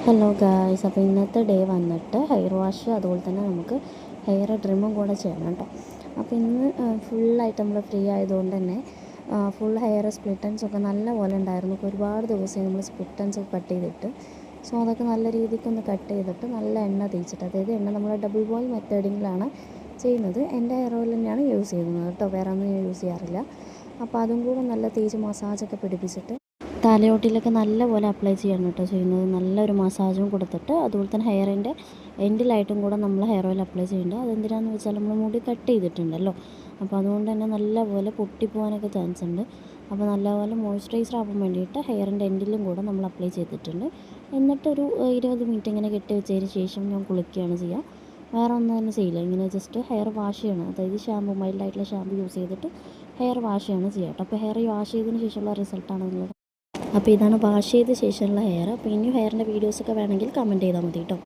Hello guys, അപ്പോൾ ഇന്നത്തെ day വന്നിട്ട് ഹെയർ വാഷ് അതുപോലെ തന്നെ നമുക്ക് ഹെയർ ട്രിമ്മും കൂടെ ചെയ്യണം കേട്ടോ. അപ്പോൾ ഇന്ന് ഫുള്ളായിട്ട് നമ്മൾ ഫ്രീ ആയതുകൊണ്ട് തന്നെ ഫുൾ ഹെയർ സ്പ്ലിറ്റൻസൊക്കെ നല്ല പോലെ ഉണ്ടായിരുന്നു. ഇപ്പോൾ ഒരുപാട് ദിവസമായി നമ്മൾ സ്പ്ലിറ്റൻസൊക്കെ കട്ട് ചെയ്തിട്ട്. സോ അതൊക്കെ നല്ല രീതിക്കൊന്ന് കട്ട് ചെയ്തിട്ട് നല്ല എണ്ണ തേച്ചിട്ട്, അതായത് എണ്ണ നമ്മൾ ഡബിൾ ബോയിൽ മെത്തേഡിങ്ങിലാണ് ചെയ്യുന്നത്. എൻ്റെ ഹെയർ ഓയിൽ തന്നെയാണ് യൂസ് ചെയ്യുന്നത് കേട്ടോ, വേറെ ഒന്നും ഞാൻ യൂസ് ചെയ്യാറില്ല. അപ്പോൾ അതും കൂടെ നല്ല തേച്ച് മസാജൊക്കെ പിടിപ്പിച്ചിട്ട് തലയോട്ടിലൊക്കെ നല്ലപോലെ അപ്ലൈ ചെയ്യണം കേട്ടോ ചെയ്യുന്നത്. നല്ലൊരു മസാജും കൊടുത്തിട്ട് അതുപോലെ തന്നെ ഹെയറിൻ്റെ എൻഡിലായിട്ടും കൂടെ നമ്മൾ ഹെയർ ഓയിൽ അപ്ലൈ ചെയ്യേണ്ടത്. അതെന്തിനാന്ന് വെച്ചാൽ നമ്മൾ മുടി കട്ട് ചെയ്തിട്ടുണ്ടല്ലോ, അപ്പോൾ അതുകൊണ്ട് തന്നെ നല്ലപോലെ പൊട്ടിപ്പോകാനൊക്കെ ചാൻസ് ഉണ്ട്. അപ്പോൾ നല്ലപോലെ മോയ്സ്ചറൈസർ ആവാൻ വേണ്ടിയിട്ട് ഹെയറിൻ്റെ എൻഡിലും കൂടെ നമ്മൾ അപ്ലൈ ചെയ്തിട്ടുണ്ട്. എന്നിട്ടൊരു 20 മിനിറ്റ് ഇങ്ങനെ കെട്ടി വെച്ചതിന് ശേഷം ഞാൻ കുളിക്കുകയാണ് ചെയ്യുക. വേറെ ഒന്നും തന്നെ ചെയ്യില്ല, ഇങ്ങനെ ജസ്റ്റ് ഹെയർ വാഷ് ചെയ്യണം. അതായത് ഷാമ്പു, മൈൽഡായിട്ടുള്ള ഷാമ്പു യൂസ് ചെയ്തിട്ട് ഹെയർ വാഷ് ചെയ്യണം ചെയ്യുക കേട്ടോ. അപ്പോൾ ഹെയർ വാഷ് ചെയ്തതിന് ശേഷമുള്ള റിസൾട്ടാണ് നിങ്ങൾ. അപ്പോൾ ഇതാണ് വാഷ് ചെയ്ത ശേഷമുള്ള ഹെയർ. അപ്പോൾ ഇനിയും ഹെയറിൻ്റെ വീഡിയോസൊക്കെ വേണമെങ്കിൽ കമൻറ്റ് ചെയ്താൽ മതി കേട്ടോ.